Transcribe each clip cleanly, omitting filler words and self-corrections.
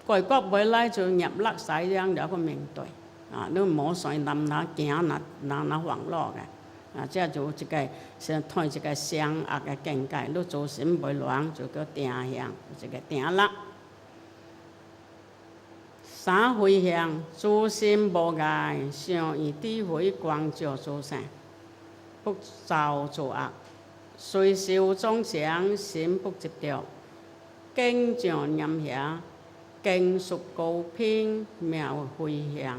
外國回來就入落西洋了個面對你冇算哪行哪網絡嘅這就一個是推一個善惡嘅境界，你做心袂亂就叫定向，一個定落。三回向，諸心無礙，常以智慧光照諸聖，不造諸惡，隨受眾生，心不執着，經常念遐，經屬高品，妙回向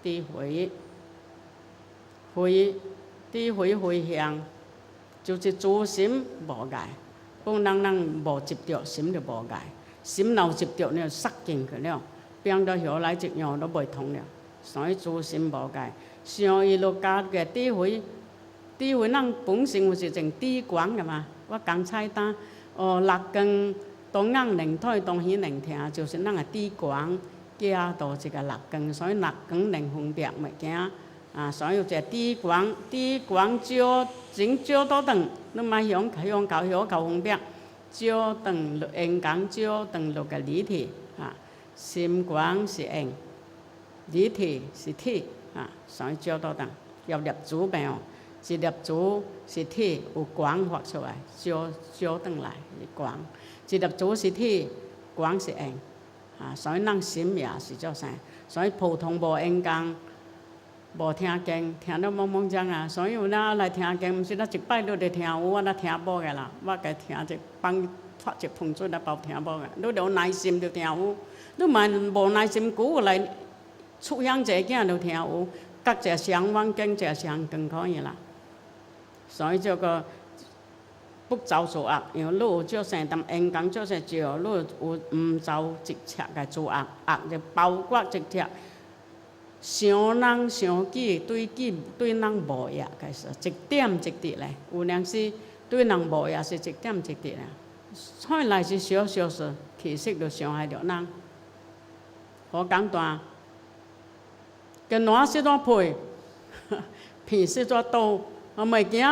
智慧回向，就是諸心無礙，不人無執着，心就無礙，心若執着，你就塞進去了。變到後來一樣都袂通了，所以諸心無礙。常以儒家嘅智慧，咱本身有一種智光嘅嘛。我剛才單六根當眼能睇，當耳能聽，就是咱嘅智光加到一個六根，所以六根能分別物件所以有一個智光照真照到長，你莫向到分別，照長緣光照長落個理體心光是緣，理體是體所以照到長，要粒珠沒有？一粒珠是體，有光發出來，照轉來是光；一粒珠是體，光是緣所以咱心也是做啥？所以普通無緣光，無聽經，聽到懵懵講所以有咱來聽經，毋是咱一擺都得聽有，我咱聽無個啦，我該聽一幫發一盆水來包聽無個，你有耐心就聽有。你咪無耐心，久來出鄉者囝就聽有，各隻相往經隻相更可以啦。所以這個不造諸惡，因為你有照生當緣光照生照，你有毋造直切嘅諸惡，惡就包括直切。想人想己對人無益嘅事，一點一滴咧，有陣時對人無益是一點一滴咧，看來是小小事，其實就傷害着人。好簡單，跟碗是怎配，片是怎倒，物件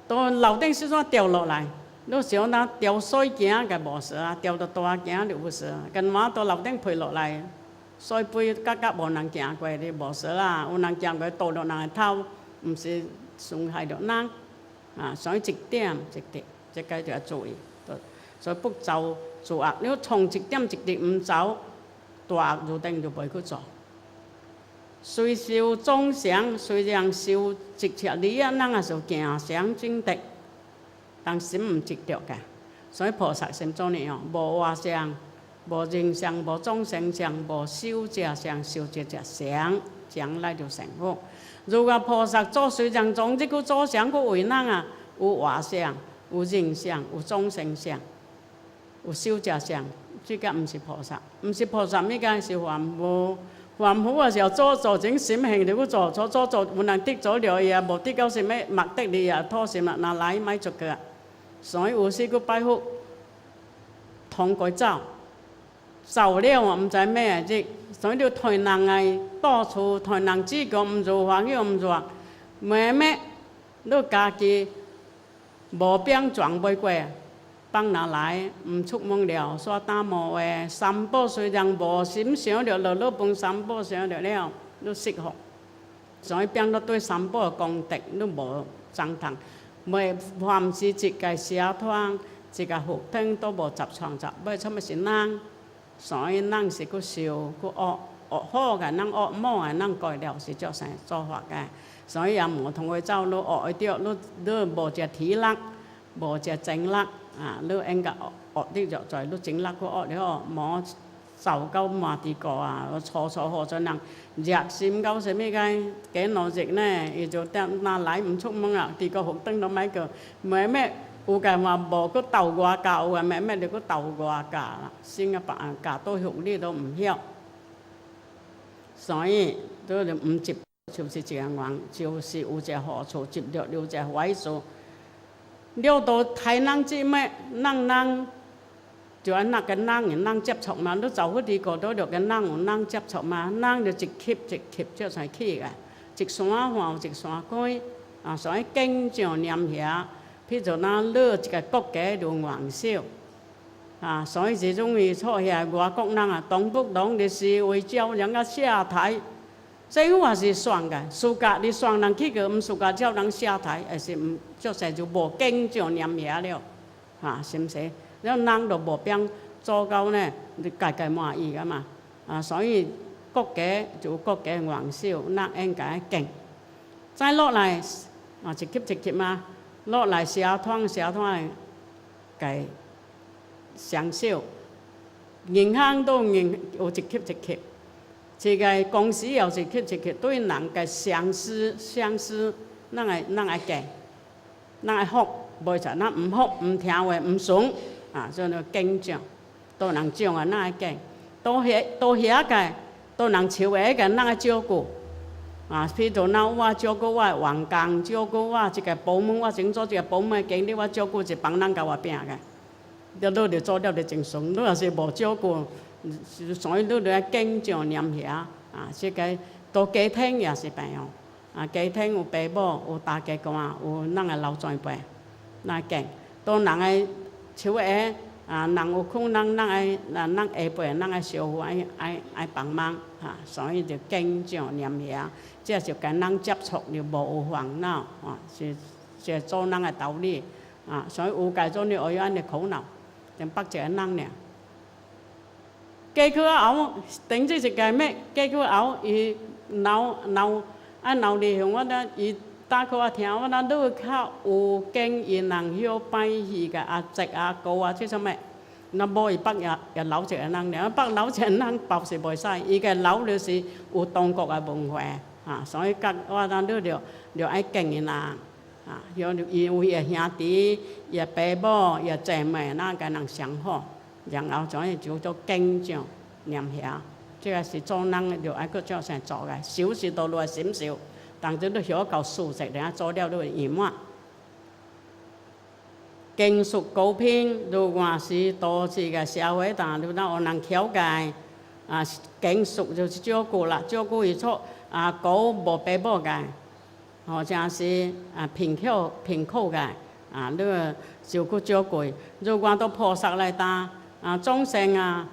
到樓頂是怎掉落來。你想那掉水件嘅無事掉到大件就有事。跟碗到樓頂配落來，水杯格無人行過的無事啦，有人行過倒落人嘅頭，毋是傷害着人所以一點一滴，這個就要注意。所以不造諸惡，你從一點一滴毋造。大惡入定就袂去做，隨受眾生，雖然受直切利益，咱也是行相正直，但心毋執着嘅。所以菩薩心做呢無我相，無人相，無眾生相，無修者相，修者相，將來就成佛。如果菩薩做雖然總之佢做相，佢為人有我相，有人相，有眾生相，有修者相。這個毋是菩薩，毋是菩薩，呢個是凡夫。凡夫嘅時候做整心性就去做，有人得咗了嘢，無得到什麼目的你也拖心啦，拿來買做嘅。所以有時佢拜佛，通過走了我毋知咩啫。所以就推人嘅到處推人指教，毋做法叫毋做，咩你家己無變裝袂過。放哪來毋出門了，煞打無話。三寶雖然無心想着，落飯三寶想着了，你失福。所以變到對三寶嘅功德，你無贊同。每凡是一個社團，一個福聽都無集創造，為什麼是人？所以人是去受去惡好嘅，人惡魔嘅，人改了是做啥做法嘅。所以也無通過走，你惡掉，你無隻體力，無隻精力。你應該學啲就在你整甩個學了，冇受夠麻地個錯學咗人熱心夠什麼嘅幾耐熱呢？伊就得拿來唔出門地個紅燈都買個，咩有嘅話無個鬥外價，有嘅咩就個鬥外價啦，新嘅白價都學呢都唔曉，所以都唔接就是這樣，就是有隻好處，接着有隻壞處。了到太人之咩，人就按那個人接觸嘛，你走嗰啲個都就跟人接觸嘛，人就一級就才起嘅，一山還一山高所以經常念遐，譬如咱你一個國家就元首，所以這種伊坐遐外國人啊，動不動就是會叫人家下台，政府也是爽嘅，暑假你爽人去個，唔暑假叫人下台，還是唔足勢就無經就念遐了，是唔是？了人就無變做到呢，你家家滿意噶嘛，所以國家就國家元首，咱應該敬。再落來一級一級嘛，落來社團嘅享受，銀行都有一級一級，這個公司又一級一級，對人嘅相思，咱會敬，咱會服，袂在咱唔服唔聽話唔順，所以就敬獎，都人獎啊，咱會敬，都遐個，都人笑話個，咱會照顧。譬如我照顧我員工，照顧我一個部門，我先做一個部門經理，我照顧一幫人甲我拼個。你就做了就真順，你若是無照顧，所以你就要敬獎念遐，這個到家庭也是平樣，家庭有爸母，有大家官，有咱個老前輩，咱敬。到人個手下，人有困難，咱下輩，咱個小夫愛幫忙，所以就敬獎念遐，這就跟人接觸就無有煩惱，是做人個道理，所以有介做你學要安尼苦惱。就北一個人爾，過去後，頂這一個咩？過去後，伊鬧離向我呾，伊打給我聽，我呾愈較有經驗，人曉拜戲個阿叔阿姑這種咩？那無伊北也老一個人爾，北老一個人包是袂使，伊個老就是有中國個文化，所以我呾愈就愛敬伊人。有伊兄弟、伊爸母、伊姐妹，咱甲人相好，然後就做敬獎念遐，這個是做人就愛佫照常做個，修是道路嘅心修，但係都曉夠素質，然後做了都會圓滿。經屬高品，如果是都市個社會，但係咱有人調解，經屬就是照顧啦，照顧伊錯高無爸母個。或者是貧苦嘅，你個照顧照顧。如果到菩薩來打，眾生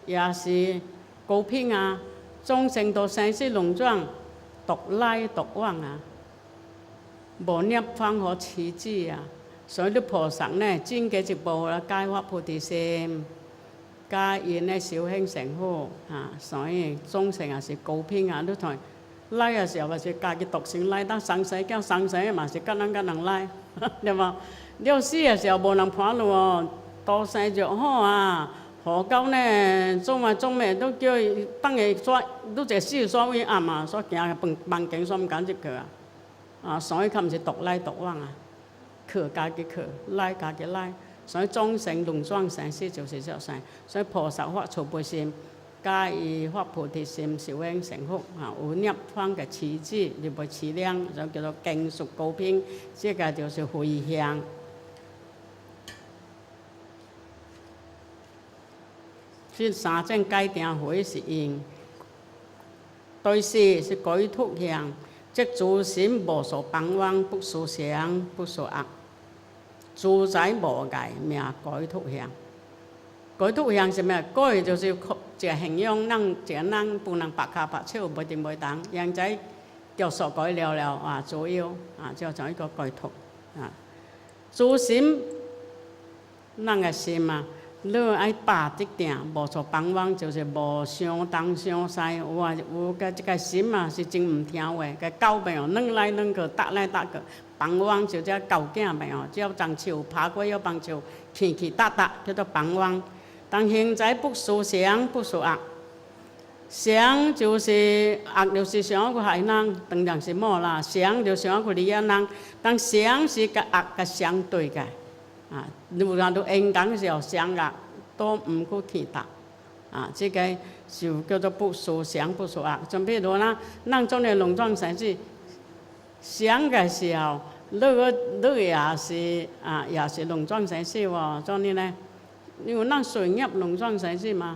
也是高品眾生都生死輪轉，獨來獨往無涅槃和持之所以啲菩薩呢，真嘅一步啦，解發菩提心，加以呢修行成佛所以眾生也是高品你同。來嘅時候，或是家己獨生來，當生死叫生死嘛，是跟人來，對無？了死嘅時候無人伴路多生就好何到呢？做咩都叫伊等下煞，都一死煞位暗所行嘅房間煞唔敢入去所以佢毋是獨來獨往去家己去，來家己來，所以眾生輪轉生死就是這樣，所以菩薩發慈悲心。加以發菩提心，修行成佛有涅槃嘅持之，就袂持量，就叫做經屬高品，這個就是回向。這三種戒定慧是因，對事是改脫向，即自心無所綁妄，不所想，不所惡，自在無礙，名改脫向。改脫向是咩？改就是一個形容人，一個人不能白腳白手，袂定袂當，現在叫所改了左右就做一個改脫自心，咱個心你愛把這定，無所綁妄，就是無想東想西，有個這個心是真唔聽話，個狗朋友擰來擰去，搭來搭去，綁妄就只狗囝朋友，只要當樹爬過要幫樹，起起搭搭叫做綁妄。但現在不所想，不所惡，想就是惡，就是想去害人，當然是冇啦。想就想去利益人，但想是個惡嘅相對嘅如果都應講嘅時候，想惡都唔去起達這個就叫做不所想，不所惡。就譬如咱做嘅農莊生死，想嘅時候，你也是農莊生死喎，做呢咧？因為咱水業農莊生死嘛，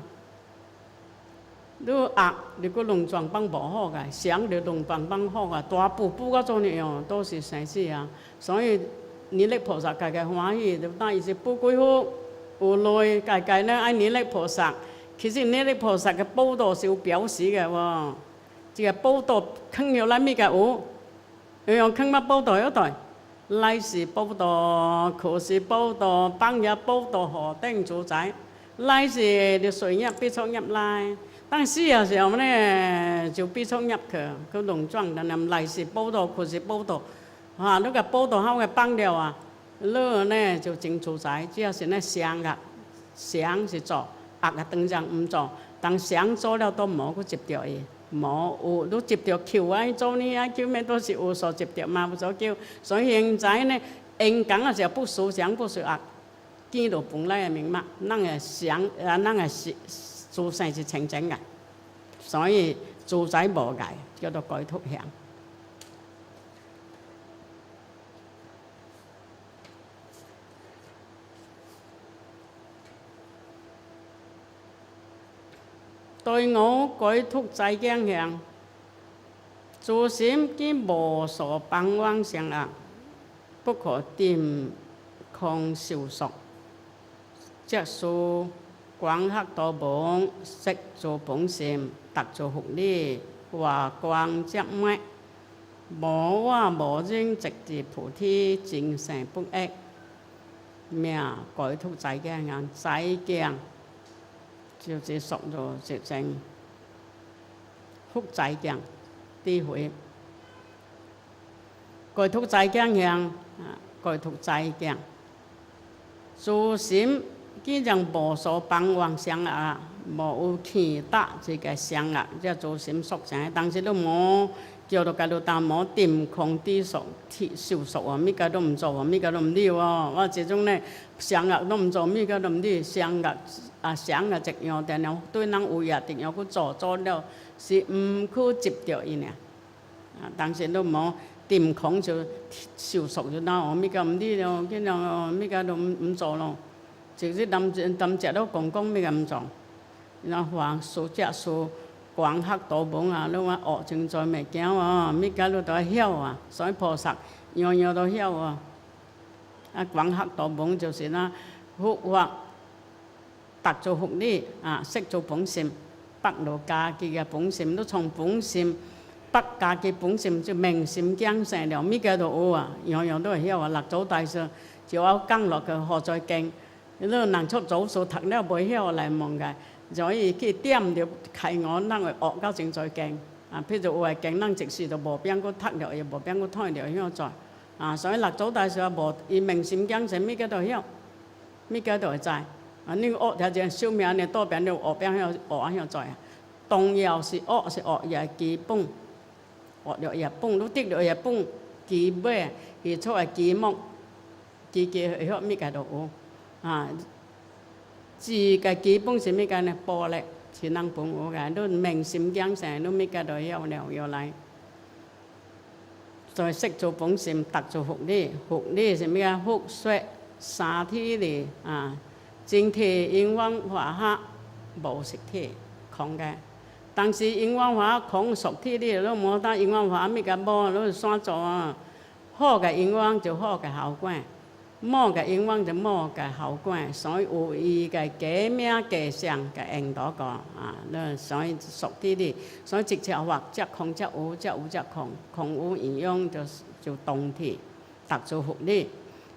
你惡你個農莊幫無好個，想你農莊幫好個，大步個做呢樣都是生死所以你咧菩薩家嘅歡喜，就當伊是不歸服有類界呢愛念力菩薩，其實念力菩薩嘅報道是有表示嘅喎。這個報道坑有來咩嘅有用坑乜報道一代，來時報道，可是報道，幫日報道何定主宰，來時就水入必衝入來，但是有時候呢就必衝入去，佢農莊但係來時報道，可是報道，啊，呢個報道後嘅幫了啊。樂呢就真主宰，只要是呢想啊，想是做，惡啊當然唔做，但想做了都冇去接着伊，冇有都接着求啊做呢啊叫咩都是有所接着嘛，有所叫，所以現在呢，應講嘅時候不屬想不屬惡，見到本來嘅明白，咱嘅想啊，咱嘅自性是清淨嘅，所以主宰無礙，叫做改脫相。對我改脫在境向，自心見無所幫妄想惡，不可掂空受屬，即是廣學多聞，識做本心，達做福利，華光則滅，無我無人，直至菩提，淨成不異。咩改脫在境向，在境就是屬咗直正福在境智慧，改脫在境向，改脫在境，自心既然無所幫妄想惡，無有其他這個想惡，即係自心屬性，但是都冇叫到嗰度，但冇掂空啲屬受屬啊，咩個都唔做啊，咩個都唔理喎，我這種呢想惡都唔做，咩個都唔理，想惡。想啊，一樣，但係對人有嘢，一樣去做了是唔去接着伊呢。但是都冇掂空就受屬就嗱，咩個唔理咯，咁樣咩個都唔做咯，直接抌隻都講咩個唔做，然後話數隻數廣學多聞啊，你話學正在未驚喎，咩個都曉啊，所以菩薩樣樣都曉啊。廣學多聞就是啦，福或達做福利啊，識做本心，北路家己嘅本心都從本心，北家己本心就明心講成了，咩個都有啊，樣樣都係曉啊。六祖大師就有講落去何在經，你都能出祖數讀了袂曉嚟問嘅，所以佢點就係我咱會學到正在經啊。譬如有嘅經，咱即時就無邊個讀了，又無邊個睇了曉在啊。所以六祖大師話無，伊明心講成咩個都曉，咩個都會知。你學條件小命，你多邊就學邊曉學在啊。動搖是學也係基本，學了也本，都得了也本，基本係出係基目，基學咩個都有啊。自嘅基本是咩個呢？玻璃是能本有嘅，都明心講成，都咩個都曉了要嚟。再識做本心，達做福利，福利是咩啊？福說三體哩啊。淨體因緣法客無實體空嘅，但是因緣法空屬體哩，都冇得因緣法咩個無，都算做啊。好嘅因緣就好嘅效果，冇嘅因緣就冇嘅效果，所以有伊嘅假名假相嘅應到個啊，所以屬體哩，所以直接話即空即有，即有即空，空有因緣就動體，達做福利。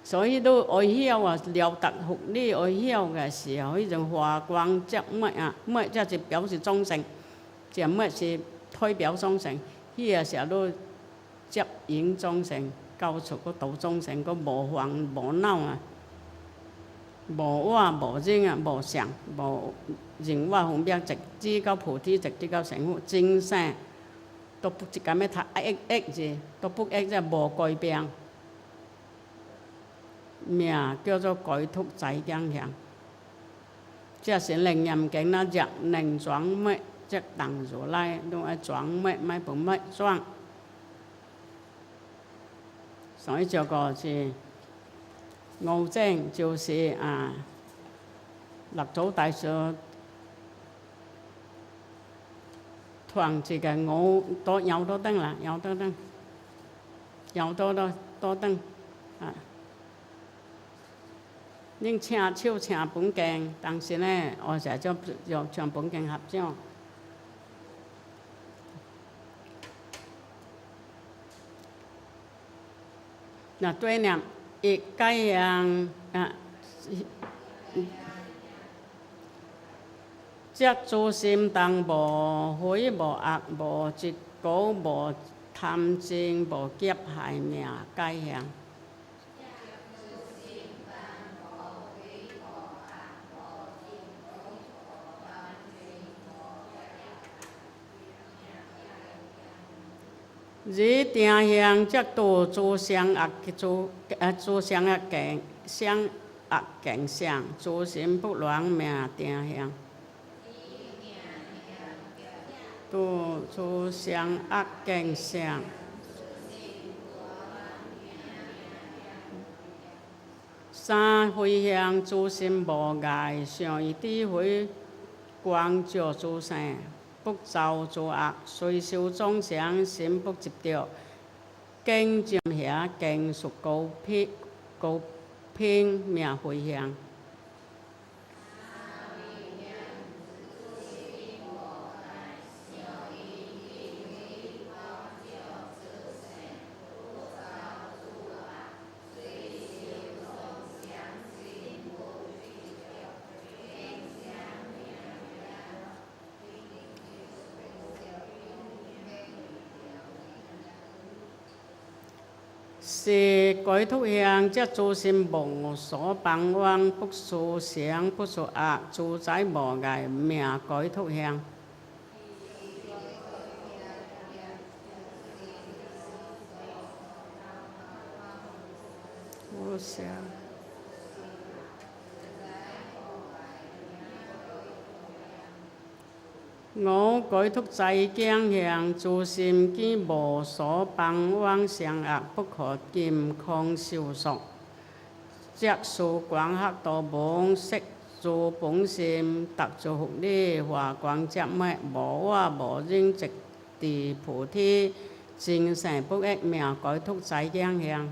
所以都愛曉啊，了達福利愛曉嘅時候，迄種華光則滅啊，滅即係表示眾生，即係滅是代表眾生。迄個時候都接引眾生，教出個度眾生，個無煩無惱啊，無我無人啊，無相無人我分別，直至到菩提，直至到成佛，真生都不一咁樣讀一字，都不一即係無改變。名叫做改脫在境向，即是楞嚴經啦，若能轉滅，則當如來，都係轉滅，咪不滅轉。所以這個是悟證，就是六祖大師傳這個悟多有多燈啦，有多燈，有多燈啊。恁請手請本經，當時呢，我就將本經合掌。那對念一解香則諸心當無悔無惡無執果無貪嗔無劫害命解香。以定香則度諸相惡境相，諸心不亂名定香。度諸相惡境相，三回向諸心無礙，上以智慧光照諸生。不造諸惡，隨受眾生，心不執着，經漸下，經屬高品名回向。是改土香，則諸心無所縛妄，不屬善，不屬惡，自在無礙，名改土香。我改土濟經香，諸心見無所縛妄善惡，不可金剛受屬，則數光學道門，識諸本心，達諸福利，華光遮滅，無我無認，直至菩提，淨成不異，名改土濟經香。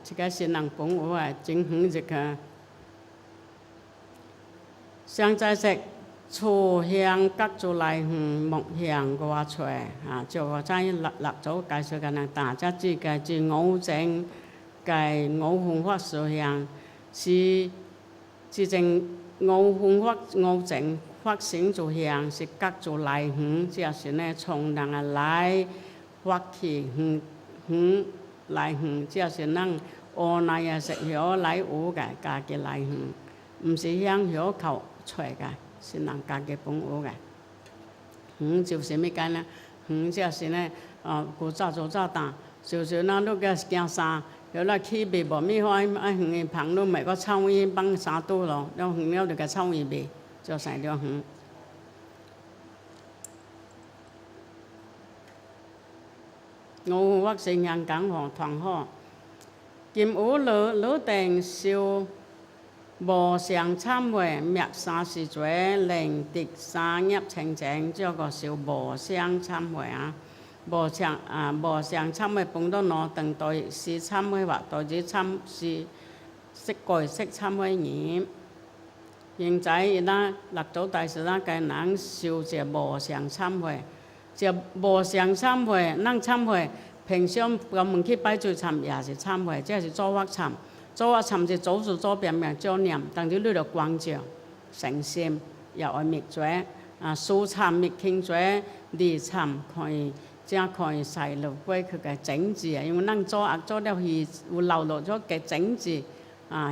這個是人本我啊，真遠這個。上在食初香各諸來園，木香外出就我在立咗介紹嘅人大家知嘅，至五正嘅五分法實香，是至正五分法五正法性諸香，是各諸來園，就是呢從人啊來發起園來園，就是人學來啊食曉來學嘅家己來園，唔是香曉求出嘅，是人家己本學嘅。就是咩解呢？就是呢古早做早蛋，就是咱都嘅件衫，有啦起味無咩花，嘅旁都咪個臭衣幫衫多咯，然後了就個臭衣味，就成咗園。我或是人講學同學，今有老定修無上懺悔，滅三世罪，令得三業清淨，這個是無上懺悔啊！無上懺悔本到攞等對是懺悔或對之懺是識改識懺悔業。現在嗱六祖大師嗱嘅人修這無上懺悔。就無上懺悔，咱懺悔，平常我們去拜罪懺也是懺悔，這是做法懺。做法懺是做事做邊命做念，但係你著光照誠心，又愛滅罪數懺滅輕罪，離懺可以正可以細路歸佢嘅整治啊，因為咱做惡做了係會流落咗嘅整治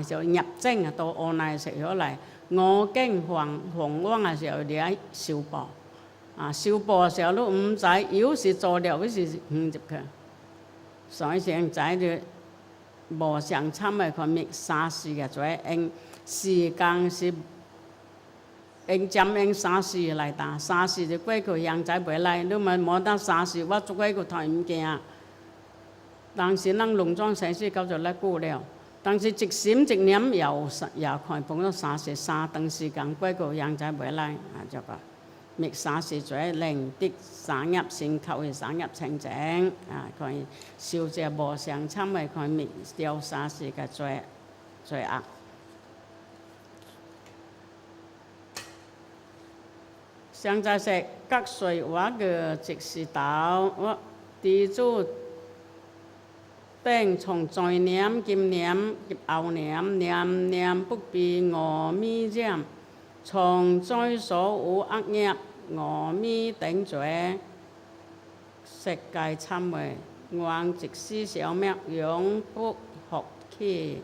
就入正啊，到惡內食咗嚟，我經黃往嘅時候你喺受報。受報嘅時候都唔知，有時做了，有時唔入去，所以現在就無上參的看滅三世嘅做，用時間是用針用三世來打，三世就過去現在未來，你咪冇得三世，我做過去睇唔見。當時咱農莊生死到就來過了，但是一心一念也看碰到三世三等時間過去現在未來啊，就個滅三世做令的三業先求嘅三業清淨啊，可以受這無上參嘅可以滅掉三世嘅罪惡。現在是各隨我嘅即是道，我地主頂從在念、今念、及後念，念念不避阿彌染，從在所有惡業，阿彌頂罪，世界參會，願即使消滅，永不復起。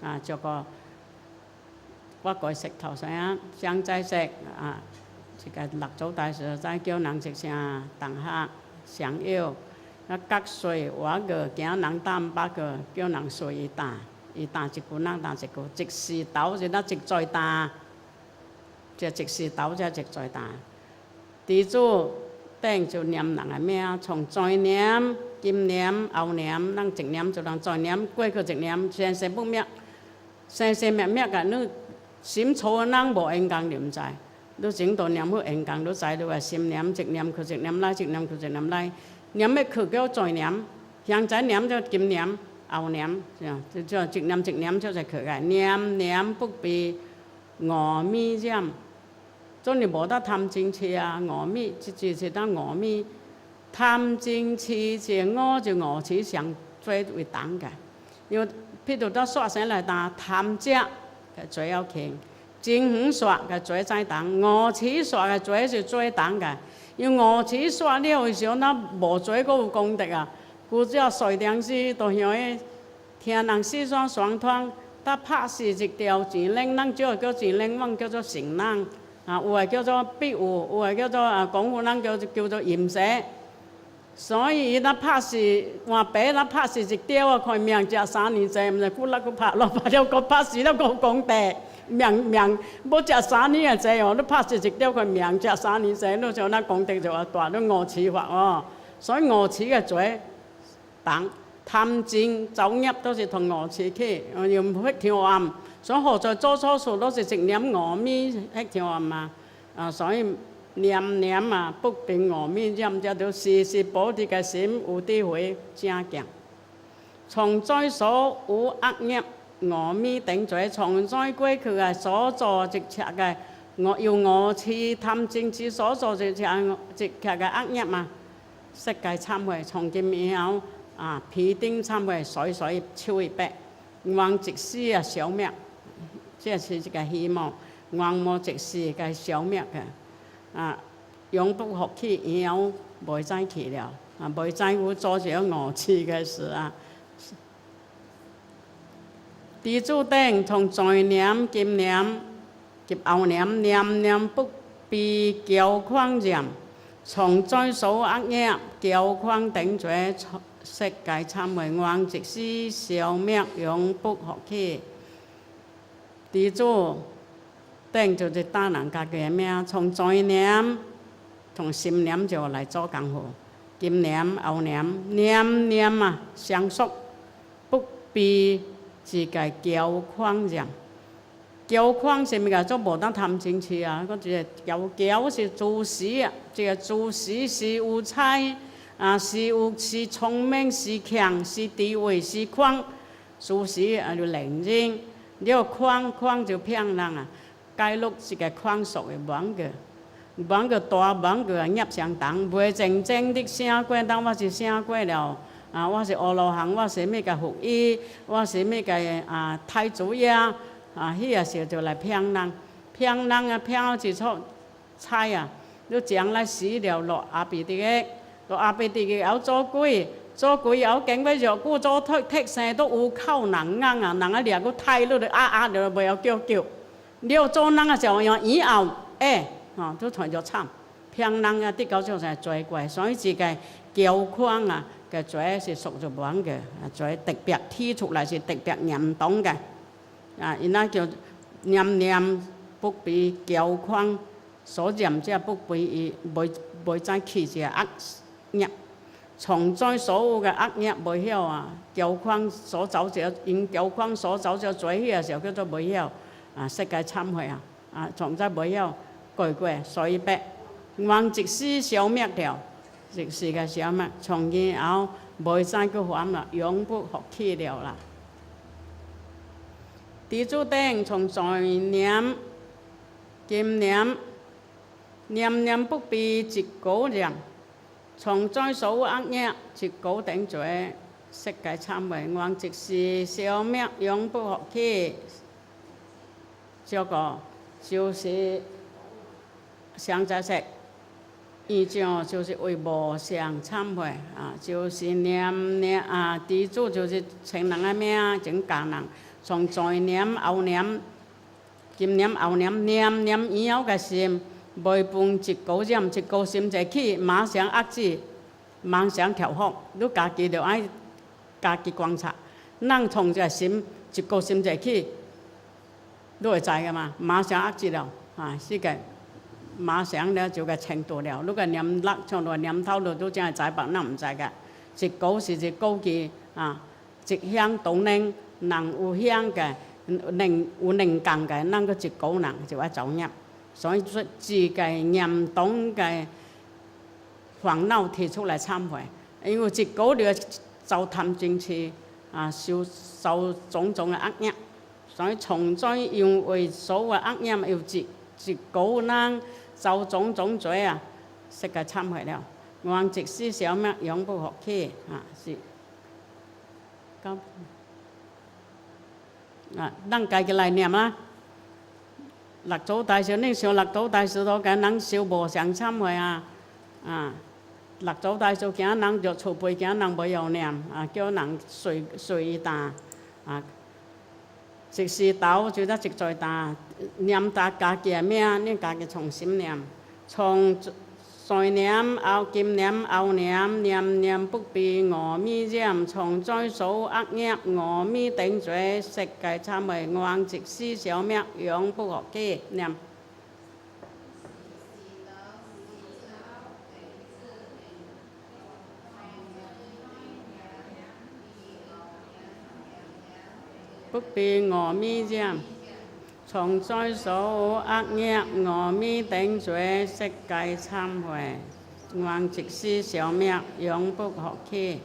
啊，這個我改石頭先啊，現在石啊。這個六祖大師在叫人一聲同學相邀，啊各隨我個驚人打唔捌個，叫人隨伊打，伊打一句人打一句，即是道就那即在打，這即是道就即在打。地主頂就念人嘅名，從在念、今念、後念，人一念就人在念，過去一念，生生不滅，生生滅滅個，你心粗人無應該念在。你整到念好應講，你知你話心念一念去一念來，一念去一念來，念要去叫再念，現在念就今念後念，就一念一念就去嘅，念念不避阿彌染，總你無得貪嗔痴啊，阿彌就是當阿彌，貪嗔痴就我就餓痴上最為重嘅，因為譬如到刷醒來打貪食嘅最要輕。淨遠刷嘅罪最重，餓痴刷嘅罪是最重嘅。因為餓痴刷了嘅時候，那無罪嗰有功德啊。古只要隨點時，都像迄聽人四雙雙團，他拍死一條錢領，人就叫錢領，我叫做成人啊。有誒叫做比喻，有誒叫做講古人叫做淫蛇。所以伊那拍死換白，那拍死一條啊，看命值3年債，毋是古力佢拍落拍了，佢拍死了個功德。命要食3年嘅債哦，你拍死一條佢命值3年債，你就那功德就大，你餓痴法哦。所以餓痴嘅罪重，貪嗔造業都是同餓痴起，又唔識調暗，所以何在做錯事都是直念阿彌識調暗嘛。啊，所以念念啊不避阿彌染，就到時時保持嘅心有智慧正強，從在所有惡業。阿彌頂罪，從在過去嘅所做一切嘅有餓痴貪嗔痴所做一切嘅惡業嘛，世界懺悔，從今以後啊，披頂懺悔，歲歲超一百，願即使啊消滅，這是一個希望，願無即使嘅消滅嘅啊，永不復起，以後袂再去了啊，袂再有做這餓痴嘅事啊。地主頂從在念、今念及後念，念念不避驕狂染，從在所有惡業，驕狂頂罪，世界懺悔，願即使消滅，永不復起。地主頂就是打人家嘅名，從在念、從心念就來做功夫，今念、後念，念念啊相續，不避。自個驕狂染，驕狂是咪個做無得貪嗔痴啊？嗰個驕是自私啊，這個自私是有才啊，是聰明，是強，是地位，是狂，自私啊就冷靜，了狂就騙人啊。戒律是個狂俗嘅網個大網個業相同，袂真正的聖過，當我是聖過了。啊！我是阿羅漢，我是咩個佛醫，我是咩個太祖爺啊！迄個時候就來騙人啊！騙到一撮菜啊！你將來死了落阿鼻地嘅，落阿鼻地嘅有做鬼有經過若古做剔生都有口人硬啊！人啊掠個太你就就袂曉叫，了做人嘅時候用以後都傳著慘，騙人啊！啲狗就係最貴，所以自己驕狂啊！嘅嘴是屬於黃嘅，嘴特別剔出來是特別嚴重嘅。因那叫黏黏不被膠框所染，即係不被伊袂再起一個惡業。從在所有嘅惡業袂曉膠框所走者，因膠框所走者做起嘅時候叫做袂曉世界懺悔從在袂曉改過，所以白願即使消滅掉，即是個消滅，從以後袂再去犯啦，永不復起了啦。地主頂從在念、金念、念念不被一稿染，從在所有惡業一稿頂罪，悉皆懺悔，願即使消滅，永不復起。這個就是上在說，意象就是為無上懺悔就是念地主就是稱人的名，真教人。從在念後念、今念後念、念念以後嘅心，袂分一稿染，一稿心就起，馬上遏止，馬上調伏。你家己就愛家己觀察，人從這心一稿心就起，你會知嘅嘛？馬上遏止了是個馬上了就個程度了。你個念力從來念頭度都真係知別人唔知嘅。一稿是一稿記一向動能。人有響嘅，有能幹嘅，人個一稿人就愛造業，所以說自個嚴重嘅煩惱提出來懺悔，因為一稿就遭貪嗔癡受種種嘅惡業，所以從在因為所有惡業要一稿人遭種種罪悉個懺悔了，願即使消滅，永不復起是。咱家己來念六祖大師，恁想六祖大師都跟人修無上懺悔六祖大師驚人就厝背驚人袂曉念叫人隨意打一時斗就得一再打，念大家己嘅名，恁家己從心念，從在念後今念後念，念念不被阿彌染，從在所有惡業阿彌頂罪，悉皆懺悔，願即使消滅，永不復起。念不被阿彌染，從在所有惡業阿彌頂罪，悉皆懺悔，願即使消滅，永不復起。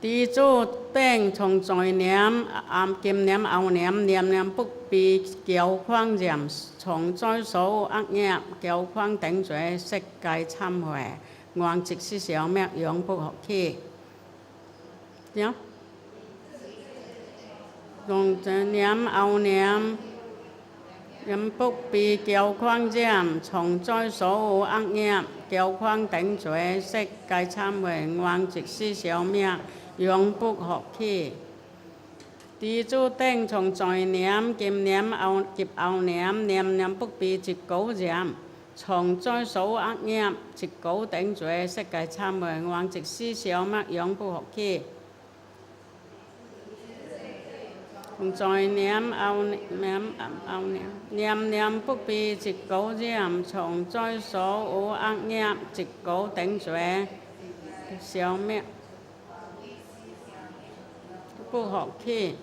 地主頂從在念今念後念，念念不被膠框染，從在所有惡業膠框頂罪，悉皆懺悔，願即使消滅，永不復起。從在念後念，念不被膠框染，從在所有惡業膠框頂罪，悉皆懺悔，願即使消滅，永不復起。地主頂從在念今念後念，念念不被一稿染，從在所有惡業一稿頂罪，悉皆懺悔，願即使消滅，永不復起。從在念後念，念念不被一稿染，從在所有惡業一稿頂罪，消滅不復起。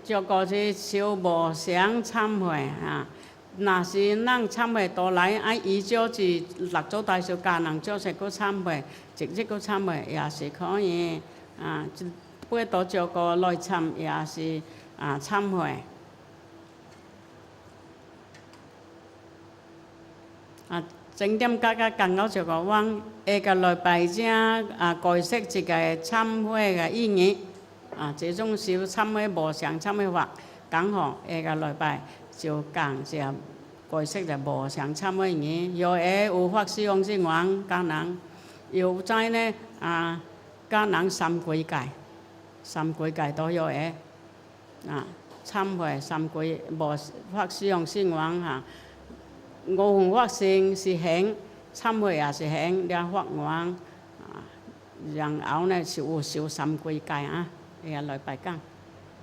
這個是修無上懺悔若是人懺悔倒來，依照住六祖大師教人做成個懺悔，直接個懺悔也是可以背到這個來懺也是懺悔整點加講到這個往下個禮拜正解釋這個懺悔嘅意義這種修懺悔無上懺悔法，剛好下個禮拜就講這解釋就無上懺悔意義，有法師用是願教人，有在呢教人三歸戒都有懺悔三歸無法師用是願五弘法性是行，懺悔也是行，了法王然後呢是有修三歸戒啊，會來拜講。